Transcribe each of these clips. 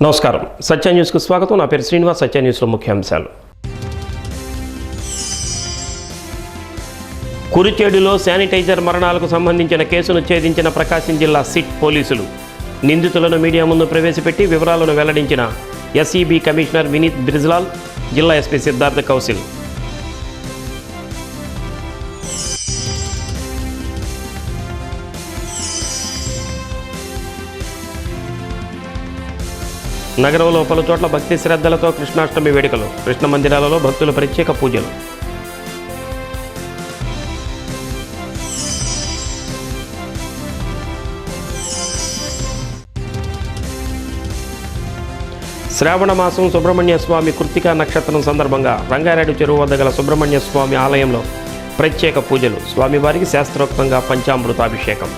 నమస్కారం సత్య న్యూస్కు స్వాగతం. నా పేరు శ్రీనివాస్. సత్య న్యూస్లో ముఖ్యాంశాలు. కురిచేడులో శానిటైజర్ మరణాలకు సంబంధించిన కేసును ఛేదించిన ప్రకాశం జిల్లా సిట్ పోలీసులు. నిందితులను మీడియా ముందు ప్రవేశపెట్టి వివరాలను వెల్లడించిన ఎస్ఈబి కమిషనర్ వినీత్ బ్రిజ్లాల్, జిల్లా ఎస్పీ సిద్ధార్థ కౌశల్. నగరంలో పలు చోట్ల భక్తి శ్రద్ధలతో కృష్ణాష్టమి వేడుకలు. కృష్ణ మందిరాలలో భక్తుల ప్రత్యేక పూజలు. శ్రావణ మాసం సుబ్రహ్మణ్య స్వామి కృత్తికా నక్షత్రం సందర్భంగా రంగారెడ్డి చెరువు వద్ద గల సుబ్రహ్మణ్య స్వామి ఆలయంలో ప్రత్యేక పూజలు. స్వామివారికి శాస్త్రోక్తంగా పంచామృతాభిషేకం.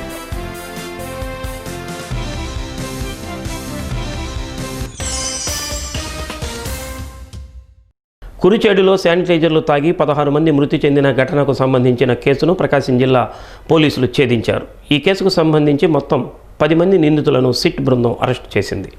కురిచేడులో శానిటైజర్లు తాగి 16 మంది మృతి చెందిన ఘటనకు సంబంధించిన కేసును ప్రకాశం జిల్లా పోలీసులు ఛేదించారు. ఈ కేసుకు సంబంధించి మొత్తం 10 మంది నిందితులను సిట్ బృందం అరెస్టు చేసింది.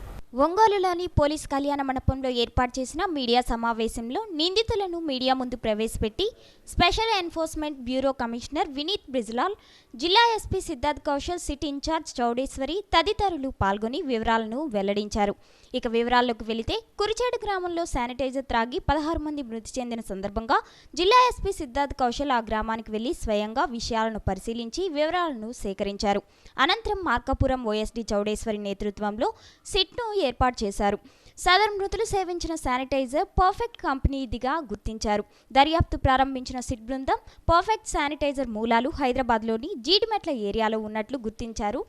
ఒంగోలులోని పోలీస్ కళ్యాణ మండపంలో ఏర్పాటు చేసిన మీడియా సమావేశంలో నిందితులను మీడియా ముందు ప్రవేశపెట్టి special enforcement bureau commissioner Vineet Brijlal, జిల్లా SP Siddharth Kaushal, SIT in charge Chowdeshwari తదితరులు పాల్గొని వివరాలను వెల్లడించారు. ఇక వివరాల్లోకి వెళితే, కురిచేడు గ్రామంలో శానిటైజర్ త్రాగి 16 మంది మృతి చెందిన సందర్భంగా జిల్లా ఎస్పీ సిద్ధార్థ్ కౌశల్ ఆ గ్రామానికి వెళ్లి స్వయంగా విషయాలను పరిశీలించి వివరాలను సేకరించారు. అనంతరం మార్కాపురం ఓఎస్డీ చౌడేశ్వరి నేతృత్వంలో సిట్ను ఏర్పాటు చేశారు. సదరు మృతులు సేవించిన శానిటైజర్ పర్ఫెక్ట్ కంపెనీదిగా గుర్తించారు. దర్యాప్తు ప్రారంభించిన సిట్ బృందం పర్ఫెక్ట్ శానిటైజర్ మూలాలు హైదరాబాద్లోని జీడిమెట్ల ఏరియాలో ఉన్నట్లు గుర్తించారు.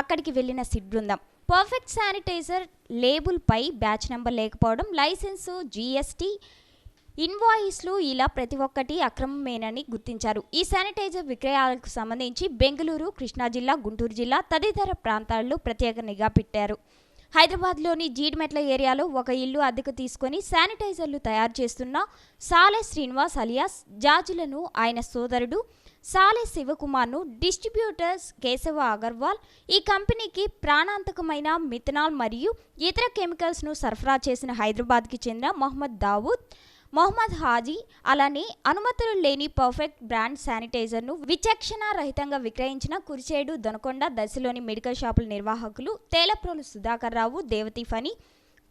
అక్కడికి వెళ్లిన సిట్ బృందం పర్ఫెక్ట్ శానిటైజర్ లేబుల్పై బ్యాచ్ నెంబర్ లేకపోవడం, లైసెన్సు, జీఎస్టీ, ఇన్వాయిస్లు ఇలా ప్రతి ఒక్కటి అక్రమమేనని గుర్తించారు. ఈ శానిటైజర్ విక్రయాలకు సంబంధించి బెంగళూరు, కృష్ణా జిల్లా, గుంటూరు జిల్లా తదితర ప్రాంతాల్లో ప్రత్యేక నిఘా పెట్టారు. హైదరాబాద్లోని జీడిమెట్ల ఏరియాలో ఒక ఇల్లు అద్దెకు తీసుకొని శానిటైజర్లు తయారు చేస్తున్న సాలే శ్రీనివాస్ అలియాస్ జాజులను ఆయన సోదరుడు సాలే శివకుమార్ను, డిస్ట్రిబ్యూటర్స్ కేశవ అగర్వాల్ ఈ కంపెనీకి ప్రాణాంతకమైన మిథనాల్ మరియు ఇతర కెమికల్స్ను సరఫరా చేసిన హైదరాబాద్కి చెందిన మొహమ్మద్ దావూద్, మొహమ్మద్ హాజీ, అలానే అనుమతులు లేని పర్ఫెక్ట్ బ్రాండ్ శానిటైజర్ను విచక్షణ రహితంగా విక్రయించిన కురిచేడు, దొనకొండ, దశలోని మెడికల్ షాపుల నిర్వాహకులు తేలప్రోలు సుధాకర్ రావు, దేవతి ఫణి,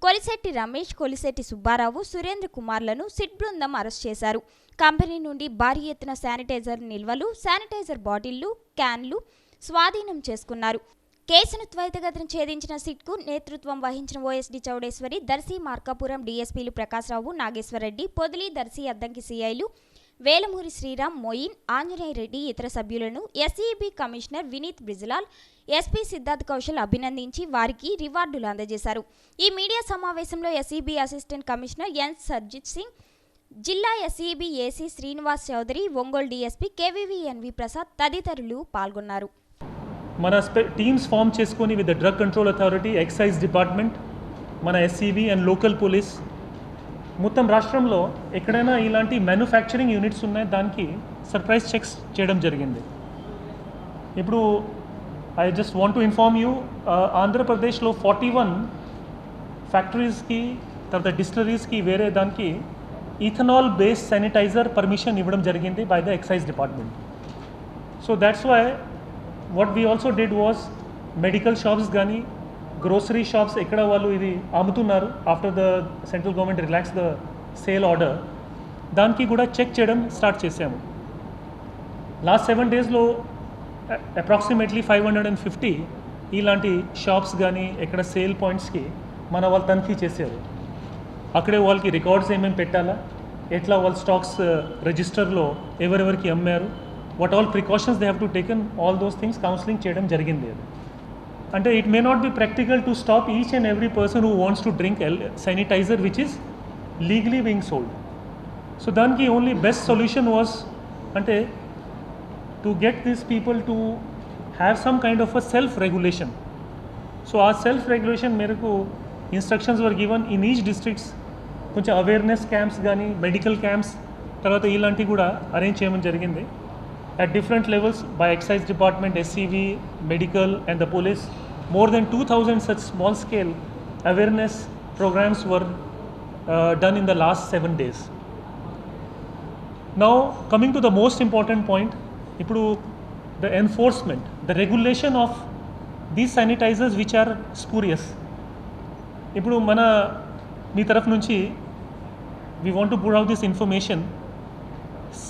కొలిశెట్టి రమేష్, కొలిశెట్టి సుబ్బారావు, సురేంద్ర కుమార్లను సిట్ బృందం అరెస్ట్ చేశారు. కంపెనీ నుండి భారీ ఎత్తున శానిటైజర్ నిల్వలు, శానిటైజర్ బాటిళ్లు, క్యాన్లు స్వాధీనం చేసుకున్నారు. కేసును త్వరితగతిన ఛేదించిన సిట్కు నేతృత్వం వహించిన ఓఎస్డీ చౌడేశ్వరి, దర్శి, మార్కాపురం డీఎస్పీలు ప్రకాశ్రావు, నాగేశ్వరరెడ్డి, పొదిలి, దర్శి అద్దంకి సిఐలు వేలమూరి శ్రీరామ్, మొయిన్, ఆంజనేయ రెడ్డి ఇతర సభ్యులను SEB commissioner Vineet Brijlal, SP Siddharth Kaushal అభినందించి వారికి రివార్డులు అందజేశారు. ఈ మీడియా సమావేశంలో SEB assistant commissioner N Sarjit Singh, జిల్లా SEB AC Srinivas Chowdary, Ongole DSP KVVNV Prasad తదితరులు పాల్గొన్నారు. మన టీమ్స్ ఫామ్ చేసుకొని with the drug control authority, excise department, మన ఎస్సీబీ అండ్ లోకల్ పోలీస్ మొత్తం రాష్ట్రంలో ఎక్కడైనా ఇలాంటి మ్యానుఫ్యాక్చరింగ్ యూనిట్స్ ఉన్నాయి దానికి సర్ప్రైజ్ చెక్స్ చేయడం జరిగింది. ఇప్పుడు I just want to inform you, ఆంధ్రప్రదేశ్లో 41 ఫ్యాక్టరీస్కి, తర్వాత డిస్టిలరీస్కి వేరే దానికి ఇథనాల్ బేస్డ్ శానిటైజర్ పర్మిషన్ ఇవ్వడం జరిగింది by the excise department. So that's why what we also did was medical shops gani, grocery shops ekkada vallu idi amutunnaru after the central government relaxed the sale order, daniki kuda check cheyadam start chesamu. Last 7 days lo approximately 550 ilanti shops gani ekkada sale points ki mana vallu tanfi chesaru. akkade vallaki records em pettala, etla vallu stocks register lo everki ammaru, what all precautions they have to taken, all those things counseling చేయడం జరిగింది. అంటే it may not be practical to stop each and every person who wants to drink sanitizer which is legally being sold. So దానికి only best solution was అంటే to get these people to have some kind of a self regulation. So ఆ self regulation మేరకు instructions were given in each districts. కొంచెం awareness camps కానీ, medical camps తర్వాత ఇలాంటివి కూడా arrange చేయమని జరిగింది. At different levels by excise department, SCV, medical and the police, more than 2000 such small scale awareness programs were done in the last 7 days. Now coming to the most important point, ఇప్పుడు the enforcement, the regulation of these sanitizers which are spurious. ఇప్పుడు మన మీ తరఫు నుంచి we want to put out this information.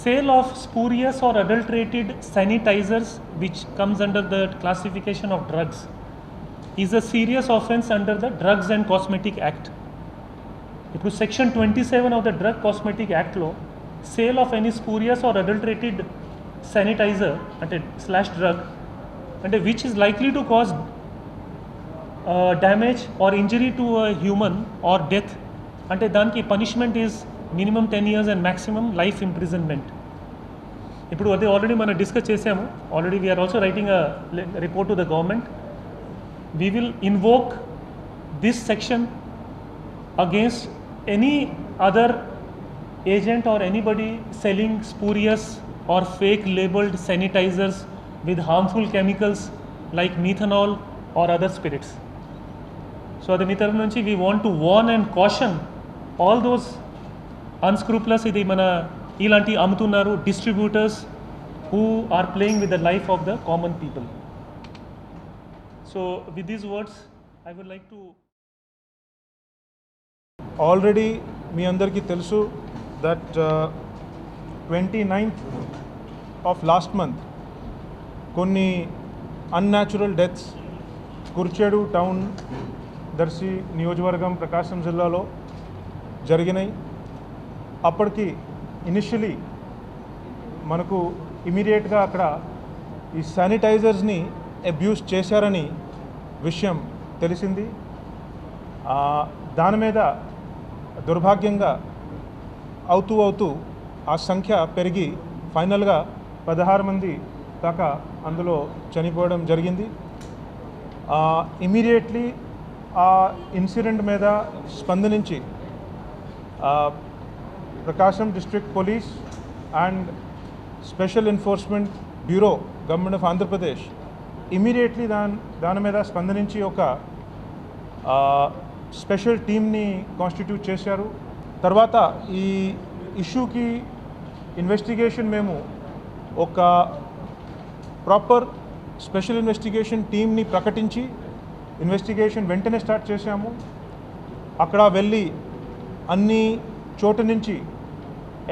Sale of spurious or adulterated sanitizers which comes under the classification of drugs is a serious offence under the Drugs and Cosmetic Act. ఇప్పుడు section 27 of the drug cosmetic యాక్ట్లో sale of any spurious or adulterated sanitiser అంటే slash drug అంటే which is likely to cause damage or injury to human or death అంటే దానికి punishment is minimum 10 years and maximum life imprisonment. ఇప్పుడు అది already మనం discuss చేసాము. Already we are also writing a report to the government. We will invoke this section against any other agent or anybody selling spurious or fake labeled sanitizers with harmful chemicals like methanol or other spirits. So adi mee tarafu nunchi we want to warn and caution all those unscrupulous idi mana ilanti ammutunnaru distributors who are playing with the life of the common people. So with these words I would like to already మీ అందరికీ తెలుసు that 29th of last month కొన్ని unnatural deaths Kurichedu town, Darsi నియోజకవర్గం, ప్రకాశం జిల్లాలో జరిగినాయి. అప్పటికి initially మనకు ఇమీడియట్గా అక్కడ ఈ శానిటైజర్స్ని అబ్యూస్ చేశారని విషయం తెలిసింది. దాని మీద దుర్భాగ్యంగా అవుతూ ఆ సంఖ్య పెరిగి ఫైనల్గా 16 మంది దాకా అందులో చనిపోవడం జరిగింది. ఇమీడియట్లీ ఆ ఇన్సిడెంట్ మీద స్పందించి Prakasam district police and special enforcement bureau government of Andhra Pradesh immediately దాని మీద స్పందించి ఒక స్పెషల్ టీమ్ని కాన్స్టిట్యూట్ చేశారు. తర్వాత ఈ ఇష్యూకి ఇన్వెస్టిగేషన్ మేము ఒక ప్రాపర్ స్పెషల్ ఇన్వెస్టిగేషన్ టీమ్ని ప్రకటించి ఇన్వెస్టిగేషన్ వెంటనే స్టార్ట్ చేశాము. అక్కడ వెళ్ళి అన్ని చోట నుంచి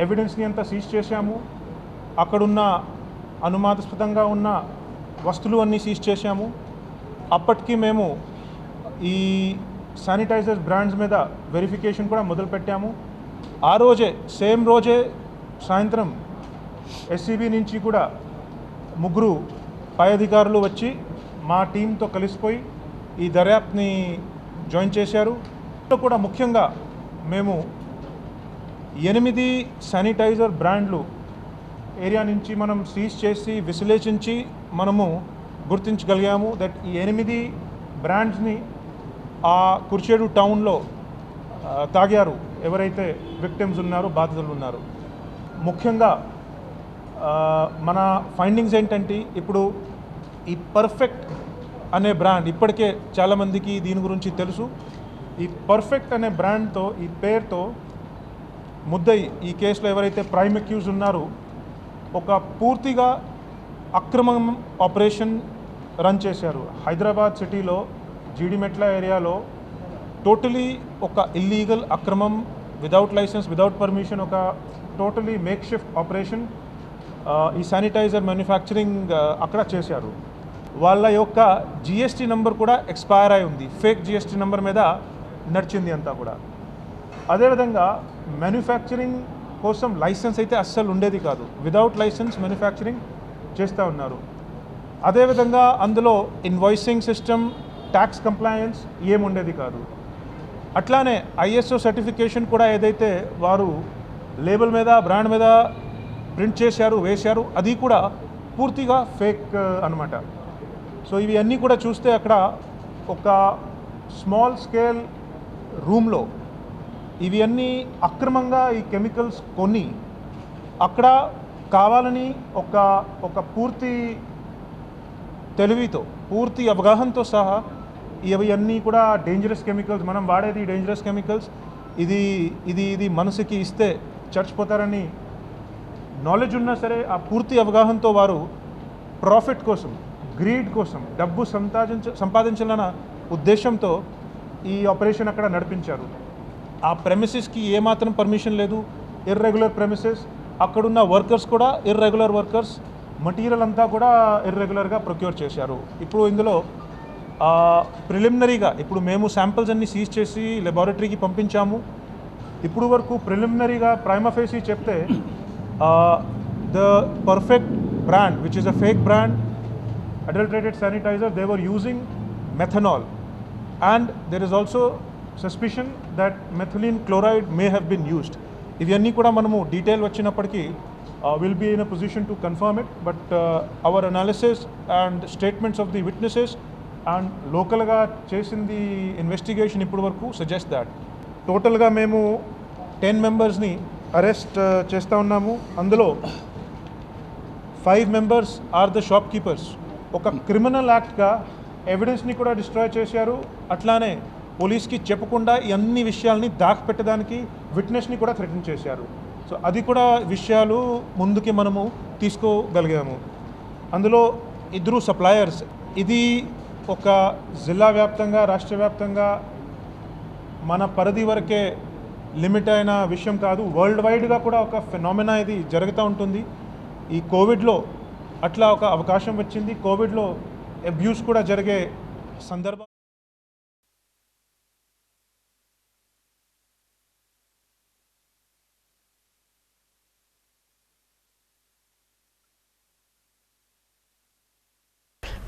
ఎవిడెన్స్ని అంతా సీజ్ చేశాము. అక్కడున్న అనుమానాస్పదంగా ఉన్న వస్తువులు అన్నీ సీజ్ చేశాము. అప్పటికి మేము ఈ శానిటైజర్ బ్రాండ్స్ మీద వెరిఫికేషన్ కూడా మొదలుపెట్టాము. ఆ రోజే సేమ్ రోజే సాయంత్రం ఎస్సీబీ నుంచి కూడా 3 పై అధికారులు వచ్చి మా టీంతో కలిసిపోయి ఈ దర్యాప్తుని జాయిన్ చేశారు. కూడా ముఖ్యంగా మేము 8 శానిటైజర్ బ్రాండ్లు ఏరియా నుంచి మనం సీజ్ చేసి విశ్లేషించి మనము గుర్తించగలిగాము. దట్ ఈ 8 బ్రాండ్స్ని ఆ కుర్చేడు టౌన్లో తాగారు ఎవరైతే విక్టిమ్స్ ఉన్నారో, బాధితులు ఉన్నారు. ముఖ్యంగా మన ఫైండింగ్స్ ఏంటంటే ఇప్పుడు ఈ పర్ఫెక్ట్ అనే బ్రాండ్ ఇప్పటికే చాలామందికి దీని గురించి తెలుసు. ఈ పర్ఫెక్ట్ అనే బ్రాండ్తో, ఈ పేరుతో ముద్దయి ఈ కేసులో ఎవరైతే ప్రైమ్ అక్యూజ్ ఉన్నారో ఒక పూర్తిగా అక్రమం ఆపరేషన్ రన్ చేశారు. హైదరాబాద్ సిటీలో జీడిమెట్ల ఏరియాలో టోటలీ ఒక ఇల్లీగల్ అక్రమం విదౌట్ లైసెన్స్, విదౌట్ పర్మిషన్ ఒక టోటలీ మేక్ షిఫ్ట్ ఆపరేషన్ ఈ శానిటైజర్ మ్యానుఫ్యాక్చరింగ్ అక్కడ చేశారు. వాళ్ళ యొక్క జిఎస్టీ నెంబర్ కూడా ఎక్స్పైర్ అయి ఉంది. ఫేక్ జిఎస్టీ నెంబర్ మీద నడిచింది అంతా కూడా. అదేవిధంగా మ్యానుఫ్యాక్చరింగ్ కోసం లైసెన్స్ అయితే అస్సలు ఉండేది కాదు. విదౌట్ లైసెన్స్ మ్యానుఫ్యాక్చరింగ్ చేస్తూ ఉన్నారు. అదేవిధంగా అందులో ఇన్వాయిసింగ్ సిస్టమ్, ట్యాక్స్ కంప్లయన్స్ ఏముండేది కాదు. అట్లానే ఐఎస్ఓ సర్టిఫికేషన్ కూడా ఏదైతే వారు లేబుల్ మీద, బ్రాండ్ మీద ప్రింట్ చేశారు, వేశారు, అది కూడా పూర్తిగా ఫేక్ అనమాట. సో ఇవి అన్నీ కూడా చూస్తే అక్కడ ఒక స్మాల్ స్కేల్ రూమ్లో ఇవి అన్నీ అక్రమంగా ఈ కెమికల్స్ కొని అక్కడ కావాలని ఒక పూర్తి తెలివితో, పూర్తి అవగాహనతో సహా ఇవన్నీ కూడా డేంజరస్ కెమికల్స్, మనం వాడేది డేంజరస్ కెమికల్స్, ఇది మనసుకి ఇస్తే చచ్చిపోతారని నాలెడ్జ్ ఉన్నా సరే ఆ పూర్తి అవగాహనతో వారు ప్రాఫిట్ కోసం, గ్రీడ్ కోసం, డబ్బు సంపాదించాలన్న ఉద్దేశంతో ఈ ఆపరేషన్ అక్కడ నడిపించారు. ఆ ప్రెమిసెస్కి ఏమాత్రం పర్మిషన్ లేదు, ఇర్రెగ్యులర్ ప్రెమిసెస్. అక్కడున్న వర్కర్స్ కూడా ఇర్రెగ్యులర్ వర్కర్స్, మటీరియల్ అంతా కూడా ఇర్రెగ్యులర్గా ప్రొక్యూర్ చేశారు. ఇప్పుడు ఇందులో ప్రిలిమినరీగా ఇప్పుడు మేము శాంపిల్స్ అన్ని సీజ్ చేసి లెబారెటరీకి పంపించాము. ఇప్పుడు వరకు ప్రిలిమినరీగా ప్రైమా ఫేసి చెప్తే the perfect brand, which is a fake brand, adulterated sanitizer, they were using methanol, and there is also suspicion that methylene chloride may have been used. ఇవన్నీ కూడా మనము డీటెయిల్ వచ్చినప్పటికీ will be in a position to confirm it, but our analysis and statements of the witnesses and లోకల్గా చేసింది investigation ఇప్పటి వరకు suggest that టోటల్గా మేము 10 మెంబర్స్ని అరెస్ట్ చేస్తూ ఉన్నాము. అందులో 5 members are the shop keepers. ఒక క్రిమినల్ యాక్ట్గా ఎవిడెన్స్ని కూడా డిస్ట్రాయ్ చేశారు. అట్లానే పోలీస్కి చెప్పకుండా ఈ అన్ని విషయాల్ని దాచిపెట్టడానికి విట్నెస్ని కూడా థ్రెటన్ చేశారు. సో అది కూడా విషయాలు ముందుకి మనము తీసుకోగలిగాము. అందులో 2 సప్లయర్స్. ఇది ఒక జిల్లా వ్యాప్తంగా, రాష్ట్ర వ్యాప్తంగా మన పరిధి వరకే లిమిట్ అయిన విషయం కాదు, వరల్డ్ వైడ్గా కూడా ఒక ఫెనామినా ఇది జరుగుతూ ఉంటుంది. ఈ కోవిడ్లో అట్లా ఒక అవకాశం వచ్చింది. కోవిడ్లో అబ్యూస్ కూడా జరిగే సందర్భం.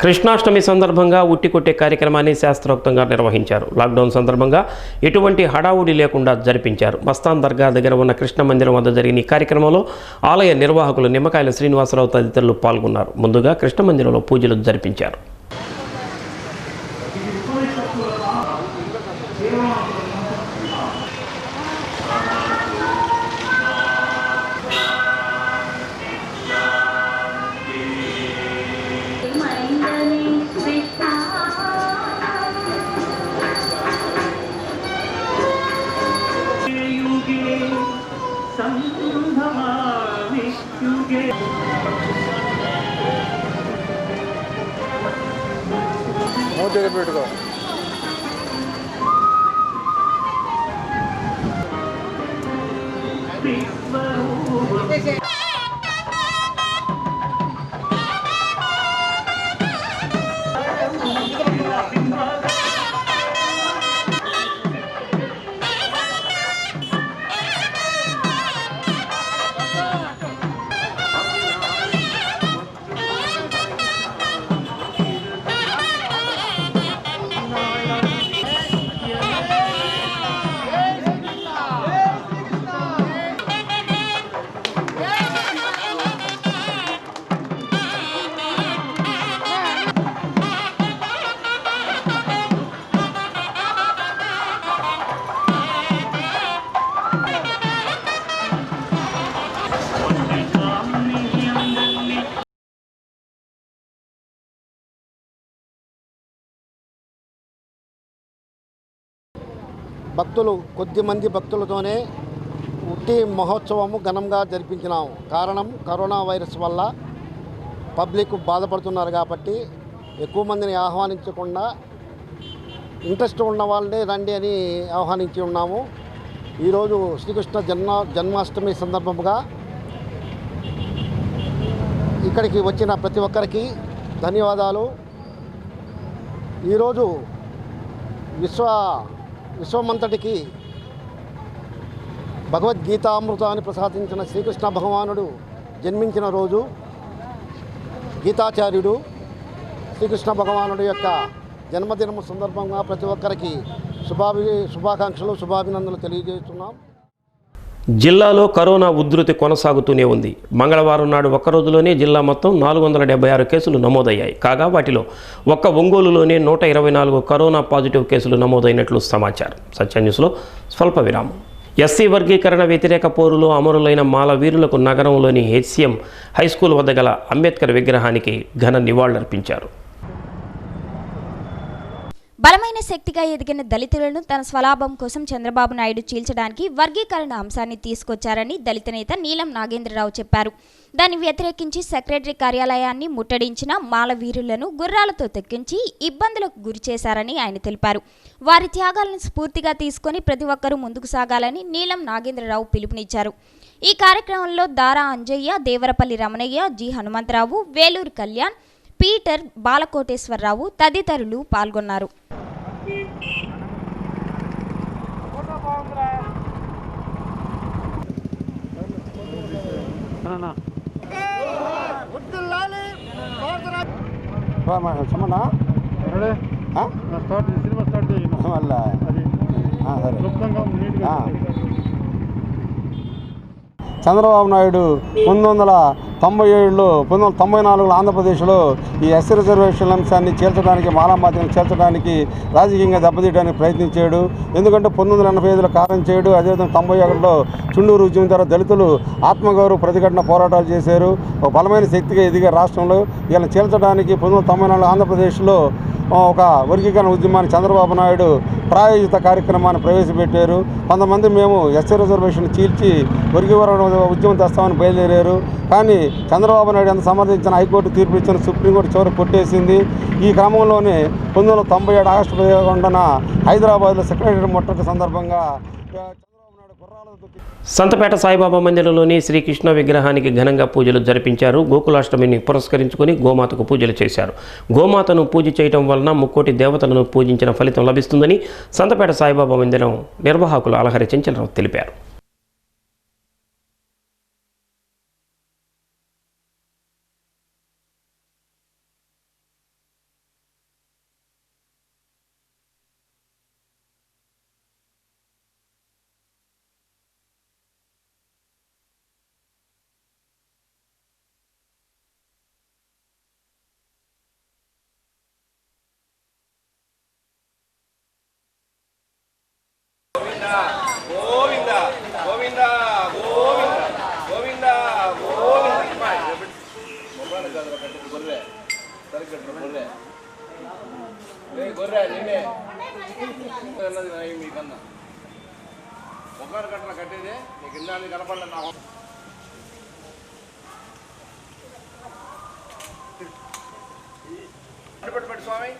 కృష్ణాష్టమి సందర్భంగా ఉట్టి కొట్టే కార్యక్రమాన్ని శాస్త్రోక్తంగా నిర్వహించారు. లాక్డౌన్ సందర్భంగా ఎటువంటి హడావుడి లేకుండా జరిపించారు. మస్తాన్ దర్గా దగ్గర ఉన్న కృష్ణ మందిరం వద్ద జరిగిన ఈ కార్యక్రమంలో ఆలయ నిర్వాహకులు నిమ్మకాయల శ్రీనివాసరావు తదితరులు పాల్గొన్నారు. ముందుగా కృష్ణ మందిరంలో పూజలు జరిపించారు. పెట్టుకో భక్తులు కొద్దిమంది భక్తులతోనే ఉట్టి మహోత్సవము ఘనంగా జరిపించినాము. కారణం కరోనా వైరస్ వల్ల పబ్లిక్ బాధపడుతున్నారు కాబట్టి ఎక్కువ మందిని ఆహ్వానించకుండా ఇంట్రెస్ట్ ఉన్న వాళ్ళనే రండి అని ఆహ్వానించి ఉన్నాము. ఈరోజు శ్రీకృష్ణ జన్మాష్టమి సందర్భంగా ఇక్కడికి వచ్చిన ప్రతి ఒక్కరికి ధన్యవాదాలు. ఈరోజు విశ్వమంతటికి భగవద్గీతామృతాన్ని ప్రసాదించిన శ్రీకృష్ణ భగవానుడు జన్మించిన రోజు. గీతాచార్యుడు శ్రీకృష్ణ భగవానుడు యొక్క జన్మదినము సందర్భంగా ప్రతి ఒక్కరికి శుభాకాంక్షలు, శుభాభినందనలు తెలియజేస్తున్నాం. జిల్లాలో కరోనా ఉధృతి కొనసాగుతూనే ఉంది. మంగళవారం నాడు ఒక్క రోజులోనే జిల్లా మొత్తం 476 కేసులు నమోదయ్యాయి. కాగా వాటిలో ఒక్క ఒంగోలులోనే 124 కరోనా పాజిటివ్ కేసులు నమోదైనట్లు సమాచారం. సత్య న్యూస్లో స్వల్ప విరామం. ఎస్సీ వర్గీకరణ వ్యతిరేక పోరులో అమరులైన మాల వీరులకు నగరంలోని హెచ్సిఎం హైస్కూల్ వద్ద గల అంబేద్కర్ విగ్రహానికి ఘన నివాళులర్పించారు. బలమైన శక్తిగా ఎదిగిన దళితులను తన స్వలాభం కోసం చంద్రబాబు నాయుడు చీల్చడానికి వర్గీకరణ అంశాన్ని తీసుకొచ్చారని దళిత నేత నీలం నాగేంద్రరావు చెప్పారు. దాన్ని వ్యతిరేకించి సెక్రటరీ కార్యాలయాన్ని ముట్టడించిన మాలవీరులను గుర్రాలతో తెక్కించి ఇబ్బందులకు గురిచేశారని ఆయన తెలిపారు. వారి త్యాగాలను స్ఫూర్తిగా తీసుకొని ప్రతి ఒక్కరూ ముందుకు సాగాలని నీలం నాగేంద్రరావు పిలుపునిచ్చారు. ఈ కార్యక్రమంలో దారా అంజయ్య, దేవరపల్లి రమణయ్య, జి హనుమంతరావు, వేలూరు కళ్యాణ్, పీటర్, బాలకోటేశ్వరరావు తదితరులు పాల్గొన్నారు. చంద్రబాబు నాయుడు 1994లో ఆంధ్రప్రదేశ్లో ఈ ఎస్సీ రిజర్వేషన్ల అంశాన్ని చేర్చడానికి, మాలామాదిని చేర్చడానికి రాజకీయంగా దెబ్బతీయడానికి ప్రయత్నించాడు. ఎందుకంటే 1985లో కారం చేయడు, అదేవిధంగా 91లో చుండూరు ఉద్యమం ద్వారా దళితులు ఆత్మగౌరవ ప్రతిఘటన పోరాటాలు చేశారు. ఒక బలమైన శక్తిగా ఎదిగే రాష్ట్రంలో వీళ్ళని చేర్చడానికి 1994 ఆంధ్రప్రదేశ్లో ఒక వర్గీకరణ ఉద్యమాన్ని చంద్రబాబు నాయుడు ప్రాయోజిత కార్యక్రమాన్ని ప్రవేశపెట్టారు. కొంతమంది మేము ఎస్సీ రిజర్వేషన్ చీల్చి వర్గీకరణ ఉద్యమం తెస్తామని బయలుదేరారు. కానీ చంద్రబాబు నాయుడు ఎంత సమర్థించిన హైకోర్టు తీర్పు ఇచ్చిన సుప్రీంకోర్టు చివరికి కొట్టేసింది. ఈ క్రమంలోనే 1997 ఆగస్టు 11న హైదరాబాద్లో సెక్రటరీ ముట్టడి సందర్భంగా సంతపేట సాయిబాబా మందిరంలోని శ్రీకృష్ణ విగ్రహానికి ఘనంగా పూజలు జరిపించారు. గోకులాష్టమిని పురస్కరించుకొని గోమాతకు పూజలు చేశారు. గోమాతను పూజ చేయడం వలన ముక్కోటి దేవతలను పూజించిన ఫలితం లభిస్తుందని సంతపేట సాయిబాబా మందిరం నిర్వాహకులు అలహరి చెంచలరావు తెలిపారు. గోవింద గోవింద గోవింద గోవింద గోవింద మొబైల్ గదర కట్టి గొర్రె సరికట్టు గొర్రె గొర్రె నిన్నే మీకన్నా మొబైల్ కట్టన కట్టేది నీకు ఇన్నాళ్ళు కనపడలే నాకు పెట్టి స్వామి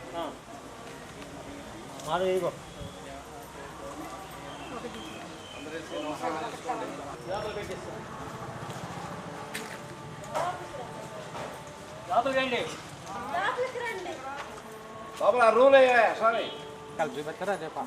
లోపల రూల్ అయ్యా స్వామి కలిసి పెట్టరా చెప్ప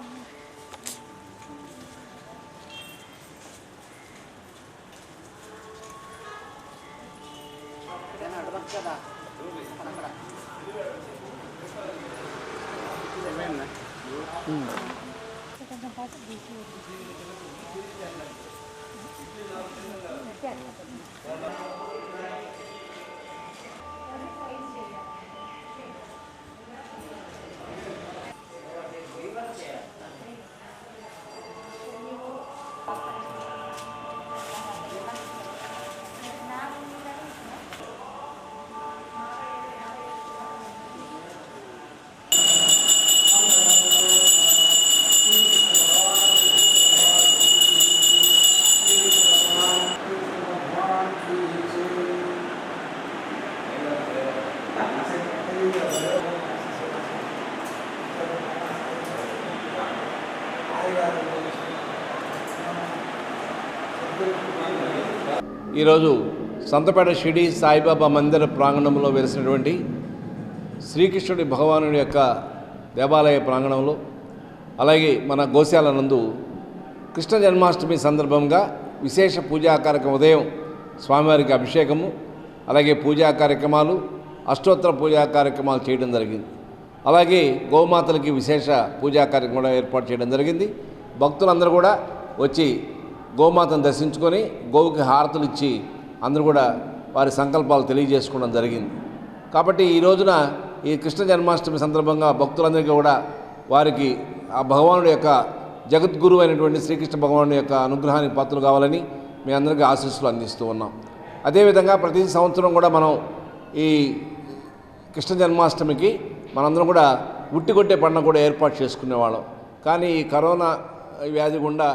ఈరోజు సంతపేట షిరిడి సాయిబాబా మందిర ప్రాంగణంలో వెలిసినటువంటి శ్రీకృష్ణుడి భగవానుడి యొక్క దేవాలయ ప్రాంగణంలో అలాగే మన గోశాల నందు కృష్ణ జన్మాష్టమి సందర్భంగా విశేష పూజా కార్యక్రమం ఉదయం స్వామివారికి అభిషేకము అలాగే పూజా కార్యక్రమాలు అష్టోత్తర పూజా కార్యక్రమాలు చేయడం జరిగింది. అలాగే గోమాతలకి విశేష పూజా కార్యక్రమం ఏర్పాటు చేయడం జరిగింది. భక్తులందరూ కూడా వచ్చి గోమాతను దర్శించుకొని గోవుకి హారతులు ఇచ్చి అందరూ కూడా వారి సంకల్పాలు తెలియజేసుకోవడం జరిగింది. కాబట్టి ఈ రోజున ఈ కృష్ణ జన్మాష్టమి సందర్భంగా భక్తులందరికీ కూడా వారికి ఆ భగవానుడి యొక్క జగద్గురు అయినటువంటి శ్రీకృష్ణ భగవానుడి యొక్క అనుగ్రహానికి పాత్రలు కావాలని మీ అందరికీ ఆశీస్సులు అందిస్తూ ఉన్నాం. అదేవిధంగా ప్రతి సంవత్సరం కూడా మనం ఈ కృష్ణ జన్మాష్టమికి మనందరం కూడా ఉట్టికొట్టే పండుగ కూడా ఏర్పాటు చేసుకునేవాళ్ళం. కానీ ఈ కరోనా వ్యాధి గుండా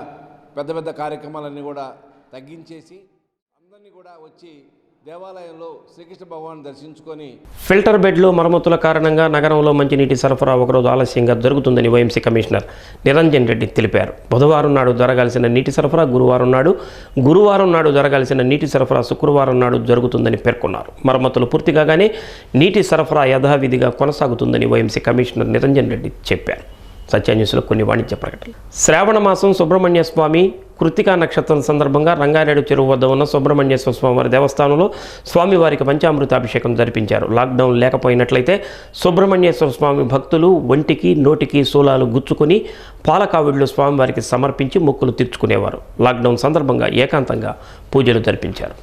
పెద్ద పెద్ద కార్యక్రమాలన్నీ కూడా తగ్గించేసి అందరినీ కూడా వచ్చి దేవాలయంలో శ్రీకృష్ణ భగవాన్ దర్శించుకొని. ఫిల్టర్ బెడ్లు మరమ్మతుల కారణంగా నగరంలో మంచినీటి సరఫరా ఒకరోజు ఆలస్యంగా జరుగుతుందని వైఎంసీ కమిషనర్ నిరంజన్ రెడ్డి తెలిపారు. బుధవారం నాడు జరగాల్సిన నీటి సరఫరా గురువారం నాడు జరగాల్సిన నీటి సరఫరా శుక్రవారం నాడు జరుగుతుందని పేర్కొన్నారు. మరమ్మతులు పూర్తి కాగానే నీటి సరఫరా యథావిధిగా కొనసాగుతుందని వైఎంసీ కమిషనర్ నిరంజన్ రెడ్డి చెప్పారు. సత్యన్యూస్లో కొన్ని వాణిజ్య ప్రకటనలు. శ్రావణ మాసం సుబ్రహ్మణ్య స్వామి కృత్తికా నక్షత్రం సందర్భంగా రంగారెడ్డి చెరువు వద్ద ఉన్న సుబ్రహ్మణ్యేశ్వర స్వామివారి దేవస్థానంలో స్వామివారికి పంచామృతాభిషేకం జరిపించారు. లాక్డౌన్ లేకపోయినట్లయితే సుబ్రహ్మణ్యేశ్వర స్వామి భక్తులు ఒంటికి నోటికి శూలాలు గుచ్చుకొని పాలకావిడ్లు స్వామివారికి సమర్పించి మొక్కులు తీర్చుకునేవారు. లాక్డౌన్ సందర్భంగా ఏకాంతంగా పూజలు జరిపించారు.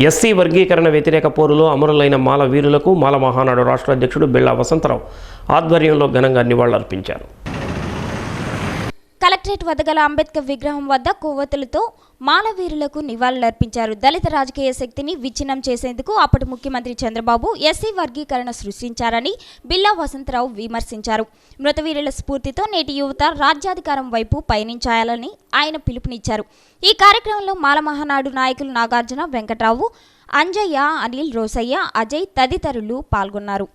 ఎస్సీ వర్గీకరణ వ్యతిరేక పోరులో అమరులైన మాల వీరులకు మాల మహానాడు రాష్ట్ర అధ్యక్షుడు బిళ్ళా వసంతరావు ఆధ్వర్యంలో ఘనంగా నివాళులర్పించారు. కలెక్టరేట్ వద్ద గల అంబేద్కర్ విగ్రహం వద్ద కొవ్వొత్తులతో మానవీరులకు నివాళులర్పించారు. దళిత రాజకీయ శక్తిని విచ్ఛిన్నం చేసేందుకు అప్పటి ముఖ్యమంత్రి చంద్రబాబు ఎస్సీ వర్గీకరణ సృష్టించారని బిళ్ళా వసంతరావు విమర్శించారు. మృతవీరుల స్ఫూర్తితో నేటి యువత రాజ్యాధికారం వైపు పయనించాలని ఆయన పిలుపునిచ్చారు. ఈ కార్యక్రమంలో మాల మహానాడు నాయకులు నాగార్జున, వెంకట్రావు, అంజయ్య, అనిల్, రోసయ్య, అజయ్ తదితరులు పాల్గొన్నారు.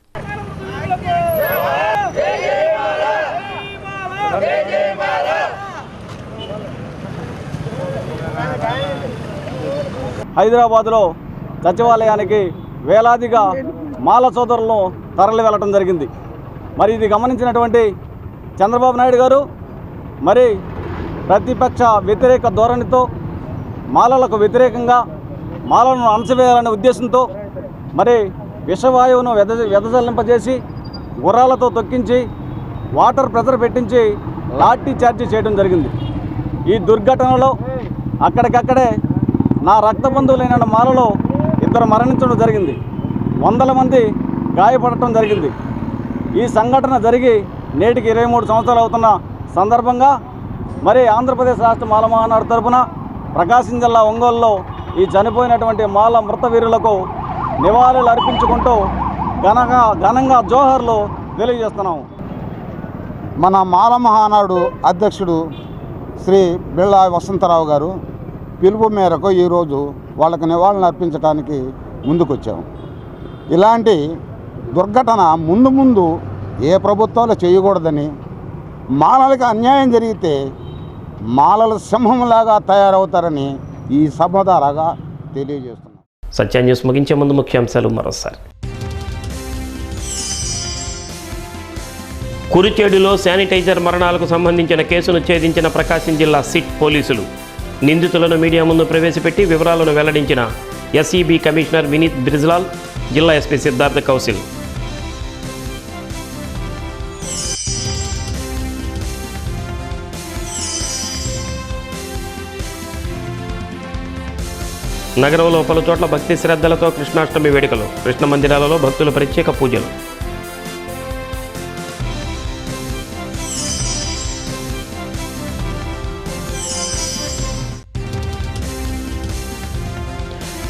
హైదరాబాదులో సచివాలయానికి వేలాదిగా మాల సోదరులను తరలి వెళ్ళటం జరిగింది. మరి ఇది గమనించినటువంటి చంద్రబాబు నాయుడు గారు మరి ప్రతిపక్ష వ్యతిరేక ధోరణితో మాలలకు వ్యతిరేకంగా మాలను అణచివేయాలనే ఉద్దేశంతో మరి విషవాయువును వెదజల్లింపజేసి గుర్రాలతో తొక్కించి వాటర్ ప్రెషర్ పెట్టించి లాఠీ చార్జీ చేయడం జరిగింది. ఈ దుర్ఘటనలో అక్కడికక్కడే నా రక్త బంధువులైన మాలలో 2 మరణించడం జరిగింది. వందల మంది గాయపడటం జరిగింది. ఈ సంఘటన జరిగి నేటికి 23 సంవత్సరాలు అవుతున్న సందర్భంగా మరి ఆంధ్రప్రదేశ్ రాష్ట్ర మాల మహానాడు తరపున ప్రకాశం జిల్లా ఒంగోలులో ఈ చనిపోయినటువంటి మాల మృత వీరులకు నివాళులు అర్పించుకుంటూ ఘనంగా జోహార్లు తెలియజేస్తున్నాము. మన మాల మహానాడు అధ్యక్షుడు శ్రీ బిళ్ళా వసంతరావు గారు పిలుపు మేరకు ఈరోజు వాళ్ళకి నివాళులు అర్పించడానికి ముందుకొచ్చాము. ఇలాంటి దుర్ఘటన ముందు ఏ ప్రభుత్వాలు చేయకూడదని, మాలలకు అన్యాయం జరిగితే మాలలు సింహంలాగా తయారవుతారని ఈ సభ ద్వారాగా తెలియజేస్తున్నాం. సత్య న్యూస్ ముగించే ముందు ముఖ్యాంశాలు మరోసారి. కురిచేడులో శానిటైజర్ మరణాలకు సంబంధించిన కేసును ఛేదించిన ప్రకాశం జిల్లా సిట్ పోలీసులు. నిందితులను మీడియా ముందు ప్రవేశపెట్టి వివరాలను వెల్లడించిన ఎస్ఈబీ కమిషనర్ వినీత్ బ్రిజ్లాల్, జిల్లా ఎస్పీ సిద్ధార్థ కౌశల్. నగరంలో పలు చోట్ల భక్తి శ్రద్ధలతో కృష్ణాష్టమి వేడుకలు. కృష్ణ మందిరాలలో భక్తుల ప్రత్యేక పూజలు.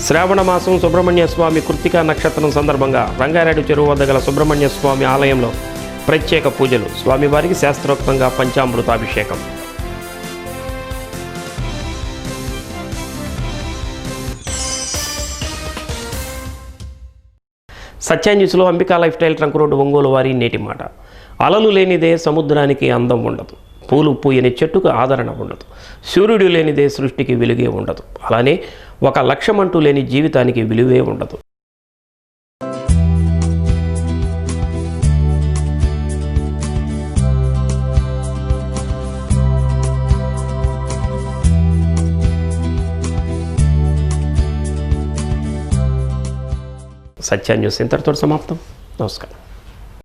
శ్రావణ మాసం సుబ్రహ్మణ్య స్వామి కృత్తికా నక్షత్రం సందర్భంగా రంగారెడ్డి చెరువు వద్ద గల సుబ్రహ్మణ్య స్వామి ఆలయంలో ప్రత్యేక పూజలు, స్వామివారికి శాస్త్రోక్తంగా పంచామృతాభిషేకం. సత్య న్యూస్లో Ambika life style trunk road Ongole వారి నేటి మాట. అలలు లేనిదే సముద్రానికి అందం ఉండదు, పూలు పూయని చెట్టుకు ఆదరణ ఉండదు, సూర్యుడు లేనిదే సృష్టికి వెలుగే ఉండదు, అలానే ఒక లక్ష్యమంటూ లేని జీవితానికి విలువే ఉండదు. సత్య న్యూస్ ఇంతటితో సమాప్తం. నమస్కారం.